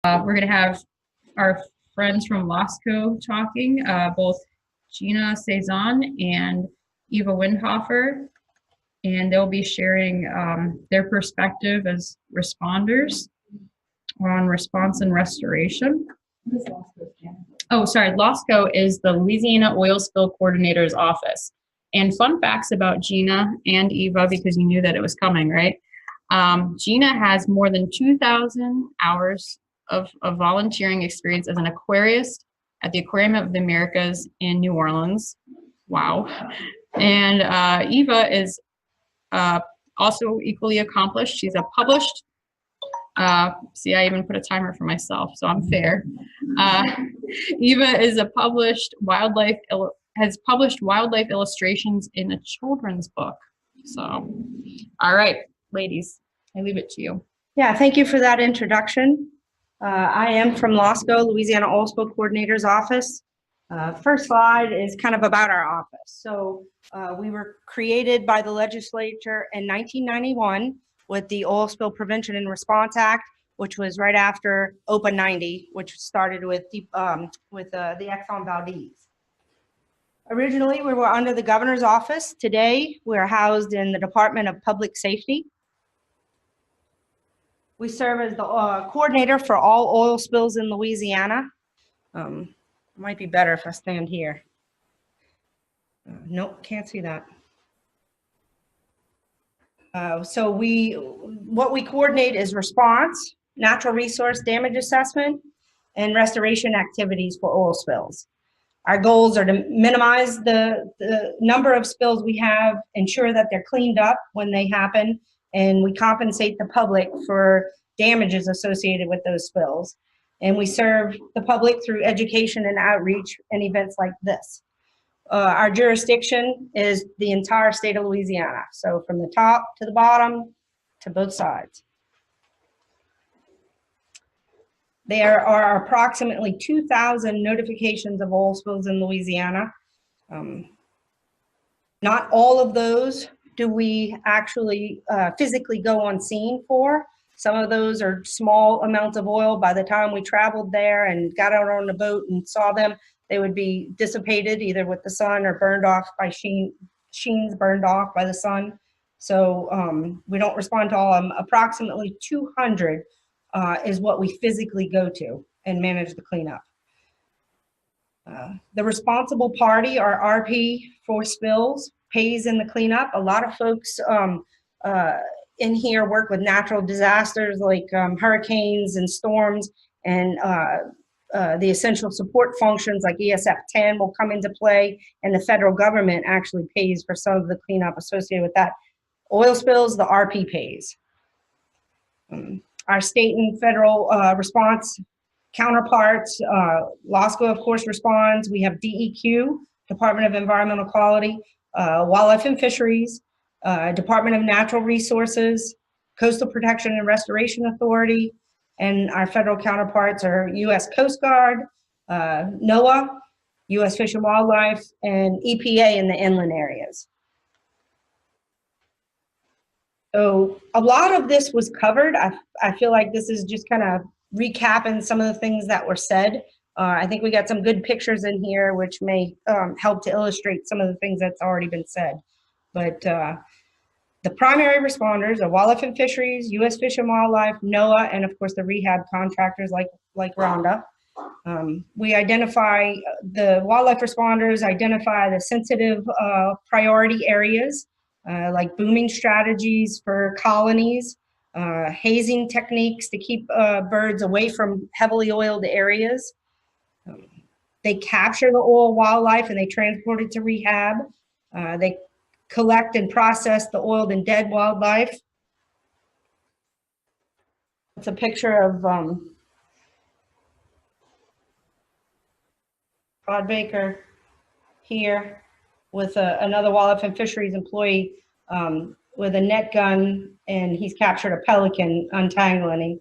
We're going to have our friends from LOSCO talking, both Gina Saizan and Eva Windhoffer, and they'll be sharing their perspective as responders on response and restoration. Oh, sorry, LOSCO is the Louisiana Oil Spill Coordinator's Office. And fun facts about Gina and Eva, because you knew that it was coming, right? Gina has more than 2,000 hours of volunteering experience as an aquarist at the Aquarium of the Americas in New Orleans. Wow. And Eva is also equally accomplished. She's a published, see, I even put a timer for myself, so I'm fair. Eva is a published has published wildlife illustrations in a children's book. So, all right, ladies, I leave it to you. Yeah, thank you for that introduction. I am from LOSCO, Louisiana Oil Spill Coordinator's Office. First slide is kind of about our office. So we were created by the legislature in 1991 with the Oil Spill Prevention and Response Act, which was right after OPA 90, which started with the Exxon Valdez. Originally, we were under the governor's office. Today, we're housed in the Department of Public Safety. We serve as the coordinator for all oil spills in Louisiana. It might be better if I stand here. Nope, can't see that. So what we coordinate is response, natural resource damage assessment, and restoration activities for oil spills. Our goals are to minimize the number of spills we have, ensure that they're cleaned up when they happen, and we compensate the public for damages associated with those spills. And we serve the public through education and outreach and events like this. Our jurisdiction is the entire state of Louisiana. So from the top to the bottom to both sides. There are approximately 2,000 notifications of oil spills in Louisiana. Not all of those do we actually physically go on scene for. Some of those are small amounts of oil. By the time we traveled there and got out on the boat and saw them, they would be dissipated either with the sun or burned off by sheens burned off by the sun. So we don't respond to all of them. Approximately 200 is what we physically go to and manage the cleanup. The responsible party, or RP for spills, pays in the cleanup. A lot of folks in here work with natural disasters like hurricanes and storms, and the essential support functions like ESF 10 will come into play, and the federal government actually pays for some of the cleanup associated with that. Oil spills, the RP pays. Our state and federal response counterparts, LOSCO, of course, responds. We have DEQ, Department of Environmental Quality, Wildlife and Fisheries, Department of Natural Resources, Coastal Protection and Restoration Authority, and our federal counterparts are U.S. Coast Guard, NOAA, U.S. Fish and Wildlife, and EPA in the inland areas. So a lot of this was covered. I feel like this is just kind of recapping some of the things that were said. I think we got some good pictures in here which may help to illustrate some of the things that's already been said. But the primary responders are Wildlife and Fisheries, U.S. Fish and Wildlife, NOAA, and of course the rehab contractors like Rhonda. We identify, the wildlife responders identify the sensitive priority areas, like booming strategies for colonies, hazing techniques to keep birds away from heavily oiled areas. They capture the oil wildlife and they transport it to rehab. They collect and process the oiled and dead wildlife. It's a picture of Rod Baker here with another Wildlife and Fisheries employee with a net gun, and he's captured a pelican untangling him.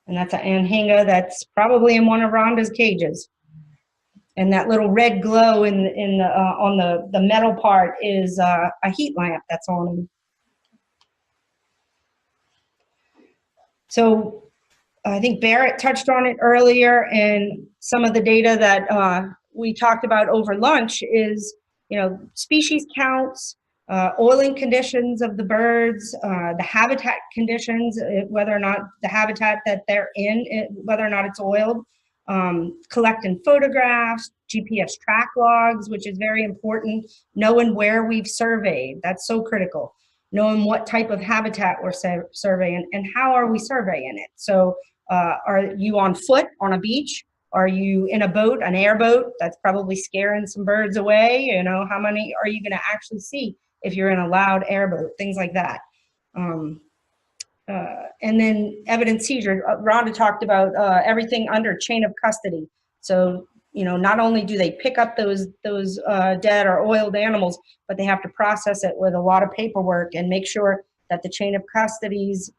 And that's an anhinga that's probably in one of Rhonda's cages. And that little red glow on the metal part is a heat lamp that's on him. So I think Barrett touched on it earlier, and some of the data that we talked about over lunch is, species counts, oiling conditions of the birds, the habitat conditions, whether or not the habitat that they're in, whether or not it's oiled, collecting photographs, GPS track logs, which is very important, knowing where we've surveyed. That's so critical. Knowing what type of habitat we're surveying and how are we surveying it. So are you on foot on a beach? Are you in a boat, an airboat? That's probably scaring some birds away. How many are you going to actually see if you're in a loud airboat? Things like that. And then evidence seizure. Rhonda talked about everything under chain of custody. So, not only do they pick up those dead or oiled animals, but they have to process it with a lot of paperwork and make sure that the chain of custodies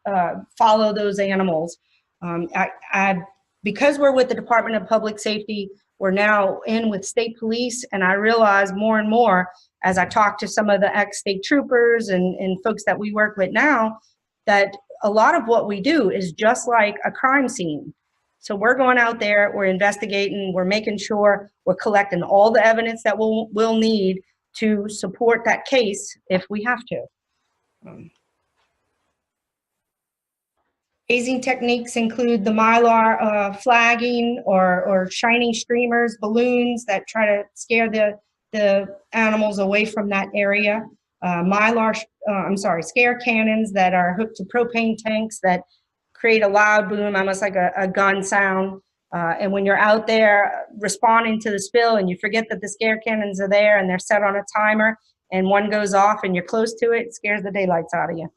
follow those animals. Because we're with the Department of Public Safety, we're now in with state police, and I realize more and more as I talk to some of the ex-state troopers and folks that we work with now, that a lot of what we do is just like a crime scene. So we're going out there, we're investigating, we're making sure we're collecting all the evidence that we'll need to support that case if we have to. Hazing techniques include the Mylar flagging or shining streamers, balloons that try to scare the animals away from that area. Scare cannons that are hooked to propane tanks that create a loud boom, almost like a gun sound. And when you're out there responding to the spill and you forget that the scare cannons are there and they're set on a timer and one goes off and you're close to it, it scares the daylights out of you.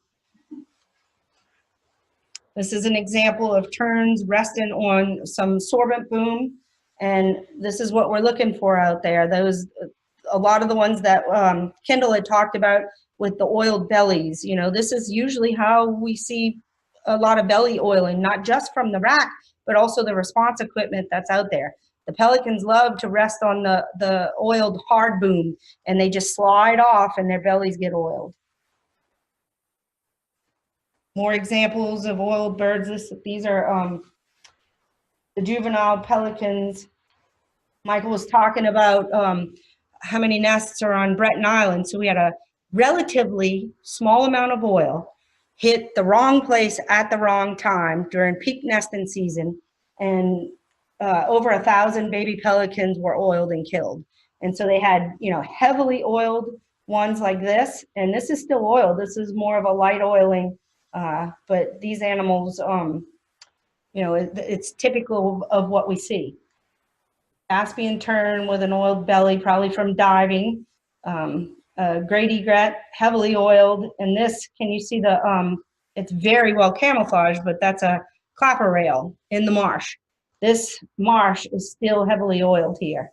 This is an example of terns resting on some sorbent boom. And this is what we're looking for out there. A lot of the ones that Kendall had talked about with the oiled bellies, this is usually how we see a lot of belly oiling, not just from the rack, but also the response equipment that's out there. The pelicans love to rest on the oiled hard boom, and they just slide off and their bellies get oiled. More examples of oiled birds. These are the juvenile pelicans. Michael was talking about how many nests are on Breton Island. So we had a relatively small amount of oil hit the wrong place at the wrong time during peak nesting season, and over 1,000 baby pelicans were oiled and killed. And so they had, heavily oiled ones like this, and this is still oiled. This is more of a light oiling, but these animals, it's typical of what we see. Caspian tern with an oiled belly, probably from diving. Great egret, heavily oiled. And this, can you see it's very well camouflaged, but that's a clapper rail in the marsh. This marsh is still heavily oiled here.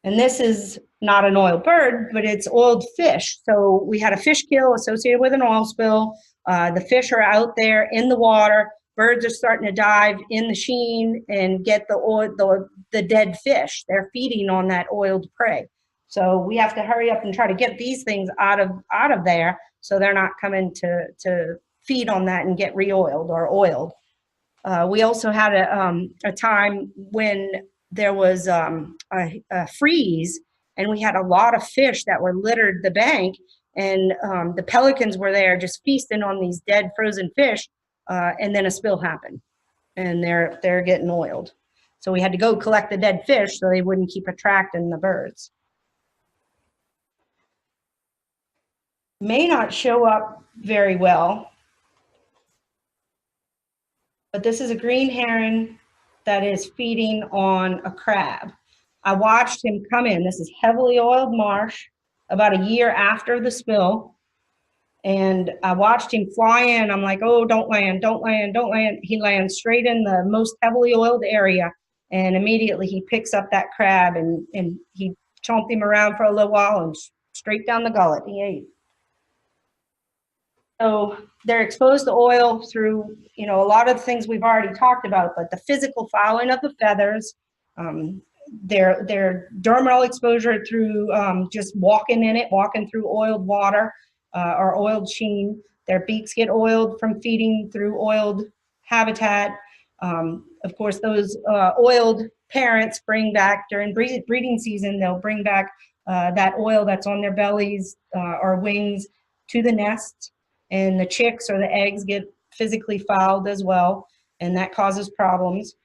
And this is not an oiled bird, but it's oiled fish. So we had a fish kill associated with an oil spill. The fish are out there in the water. Birds are starting to dive in the sheen and get the dead fish. They're feeding on that oiled prey. So we have to hurry up and try to get these things out of there so they're not coming to feed on that and get re-oiled or oiled. We also had a time when there was a freeze, and we had a lot of fish that were littered the bank, and the pelicans were there just feasting on these dead frozen fish, and then a spill happened, and they're getting oiled. So we had to go collect the dead fish so they wouldn't keep attracting the birds. May not show up very well, but this is a green heron that is feeding on a crab. I watched him come in. This is heavily oiled marsh about a year after the spill. And I watched him fly in. I'm like, oh, don't land, don't land, don't land. He lands straight in the most heavily oiled area. And immediately he picks up that crab and he chomped him around for a little while and straight down the gullet he ate. So they're exposed to oil through, a lot of the things we've already talked about, but the physical fouling of the feathers, their dermal exposure through just walking through oiled water or oiled sheen. Their beaks get oiled from feeding through oiled habitat. Of course, those oiled parents bring back during breeding season, they'll bring back that oil that's on their bellies or wings to the nest, and the chicks or the eggs get physically fouled as well, and that causes problems.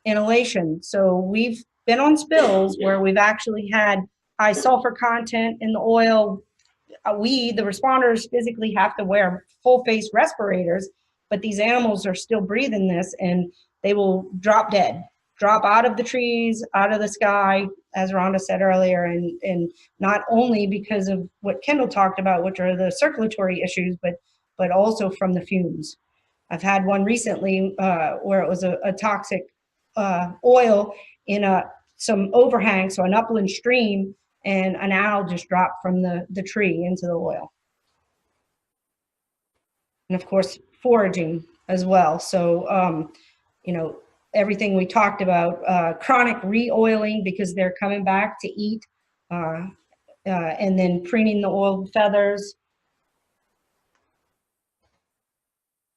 Inhalation. So we've been on spills where we've actually had high sulfur content in the oil. We, the responders, physically have to wear full face respirators, but these animals are still breathing this, and they will drop dead, drop out of the trees, out of the sky, as Rhonda said earlier, and not only because of what Kendall talked about, which are the circulatory issues, but also from the fumes. I've had one recently where it was a toxic oil in some overhang, so an upland stream, and an owl just dropped from the tree into the oil. And of course, foraging as well. So, you know, everything we talked about, chronic re-oiling because they're coming back to eat, and then preening the oiled feathers.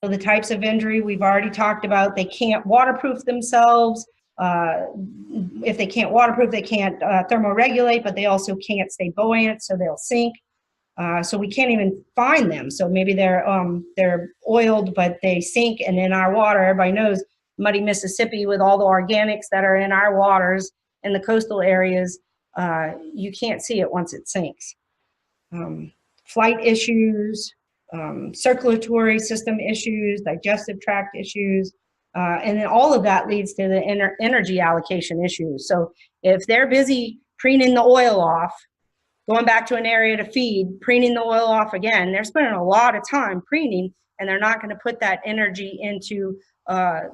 So the types of injury we've already talked about. They can't waterproof themselves. If they can't waterproof, they can't thermoregulate, but they also can't stay buoyant, so they'll sink. So we can't even find them. So maybe they're oiled, but they sink, and in our water, everybody knows muddy Mississippi with all the organics that are in our waters in the coastal areas, you can't see it once it sinks. Flight issues, circulatory system issues, digestive tract issues, and then all of that leads to the energy allocation issues. So if they're busy preening the oil off, going back to an area to feed, preening the oil off again, they're spending a lot of time preening, and they're not going to put that energy into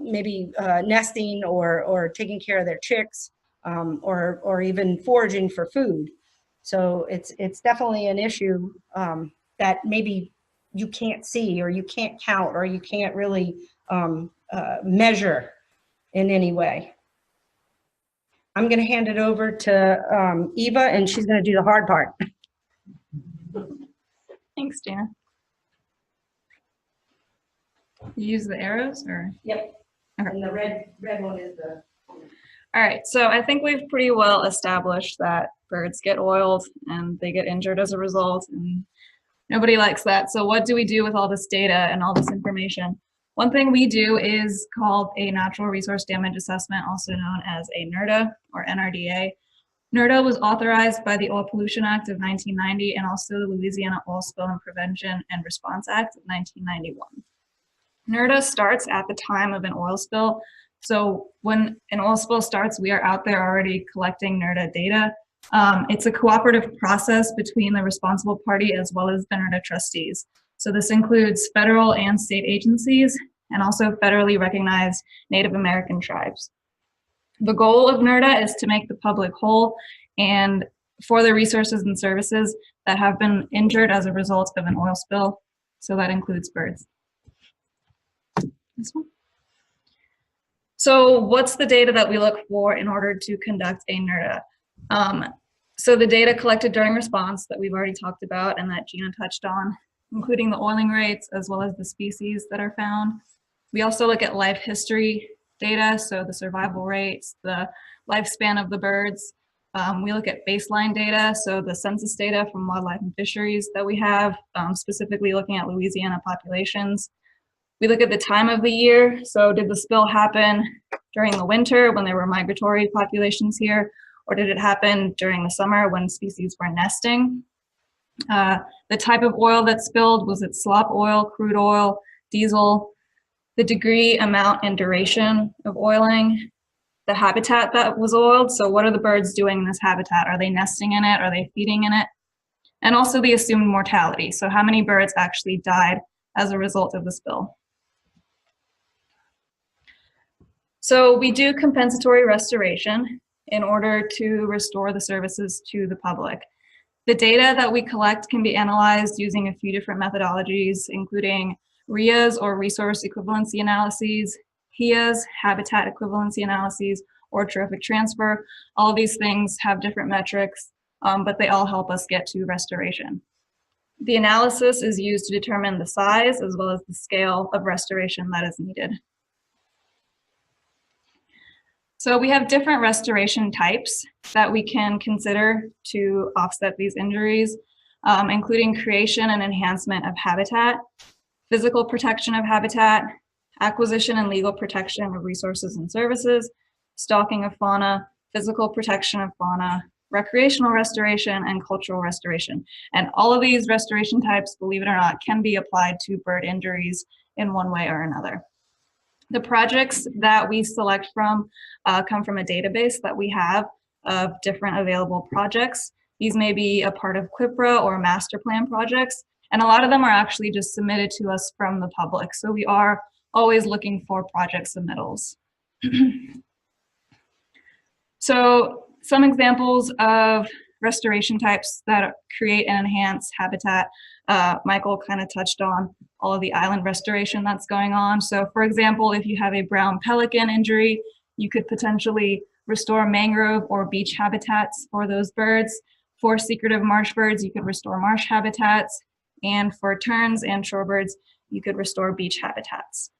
maybe nesting or taking care of their chicks, or even foraging for food. So it's definitely an issue that maybe you can't see, or you can't count, or you can't really measure in any way. I'm going to hand it over to Eva, and she's going to do the hard part. Thanks, Dana. You use the arrows, or? Yep. Okay. And the red one is the. All right, so I think we've pretty well established that birds get oiled and they get injured as a result, and nobody likes that. So what do we do with all this data and all this information? One thing we do is called a natural resource damage assessment, also known as a NRDA or NRDA. NRDA was authorized by the Oil Pollution Act of 1990 and also the Louisiana Oil Spill and Prevention and Response Act of 1991. NRDA starts at the time of an oil spill. So when an oil spill starts, we are out there already collecting NRDA data. It's a cooperative process between the responsible party as well as the NRDA trustees. So this includes federal and state agencies, and also federally recognized Native American tribes. The goal of NRDA is to make the public whole and for the resources and services that have been injured as a result of an oil spill. So that includes birds. This one. So what's the data that we look for in order to conduct a NRDA? So the data collected during response that we've already talked about and that Gina touched on, including the oiling rates as well as the species that are found. We also look at life history data, so the survival rates, the lifespan of the birds. We look at baseline data, so the census data from wildlife and fisheries that we have, specifically looking at Louisiana populations. We look at the time of the year, so did the spill happen during the winter when there were migratory populations here, or did it happen during the summer when species were nesting? The type of oil that spilled, was it slop oil, crude oil, diesel? The degree, amount, and duration of oiling, the habitat that was oiled, so what are the birds doing in this habitat? Are they nesting in it? Are they feeding in it? And also the assumed mortality, so how many birds actually died as a result of the spill? So we do compensatory restoration in order to restore the services to the public. The data that we collect can be analyzed using a few different methodologies, including RIAs or resource equivalency analyses, HEAs, habitat equivalency analyses, or trophic transfer. All of these things have different metrics, but they all help us get to restoration. The analysis is used to determine the size as well as the scale of restoration that is needed. So we have different restoration types that we can consider to offset these injuries, including creation and enhancement of habitat, physical protection of habitat, acquisition and legal protection of resources and services, stalking of fauna, physical protection of fauna, recreational restoration, and cultural restoration. And all of these restoration types, believe it or not, can be applied to bird injuries in one way or another. The projects that we select from come from a database that we have of different available projects. These may be a part of QIPRA or master plan projects, and a lot of them are actually just submitted to us from the public. So we are always looking for project submittals. So some examples of restoration types that create and enhance habitat. Michael kind of touched on all of the island restoration that's going on. So for example, if you have a brown pelican injury, you could potentially restore mangrove or beach habitats for those birds. For secretive marsh birds, you could restore marsh habitats. And for terns and shorebirds, you could restore beach habitats.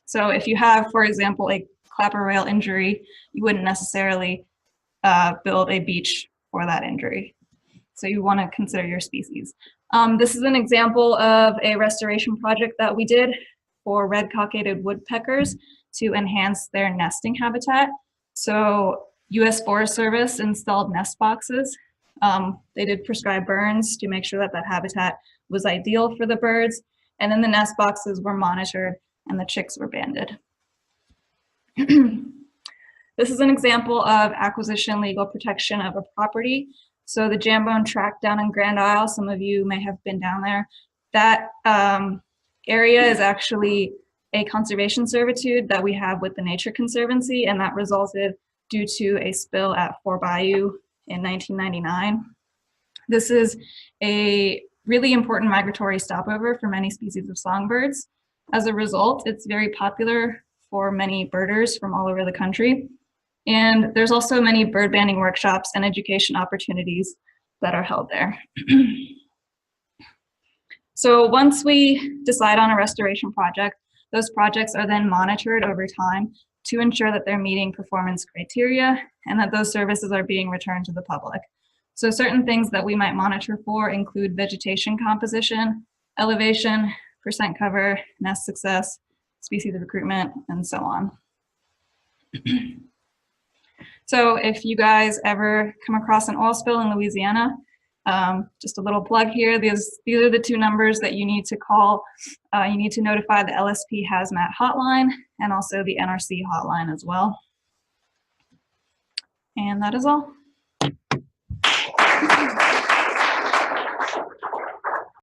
So if you have, for example, a clapper rail injury, you wouldn't necessarily build a beach for that injury. So you want to consider your species. This is an example of a restoration project that we did for red-cockaded woodpeckers to enhance their nesting habitat. So U.S. Forest Service installed nest boxes. They did prescribed burns to make sure that that habitat was ideal for the birds. And then the nest boxes were monitored and the chicks were banded. This is an example of acquisition legal protection of a property. So the Jambone tract down in Grand Isle, some of you may have been down there. That area is actually a conservation servitude that we have with the Nature Conservancy, and that resulted due to a spill at Four Bayou in 1999. This is a really important migratory stopover for many species of songbirds. As a result, it's very popular for many birders from all over the country. And there's also many bird banding workshops and education opportunities that are held there. So once we decide on a restoration project, those projects are then monitored over time to ensure that they're meeting performance criteria and that those services are being returned to the public. So certain things that we might monitor for include vegetation composition, elevation, percent cover, nest success, species recruitment, and so on. So if you guys ever come across an oil spill in Louisiana, just a little plug here, these are the two numbers that you need to call. You need to notify the LSP Hazmat hotline and also the NRC hotline as well. And that is all.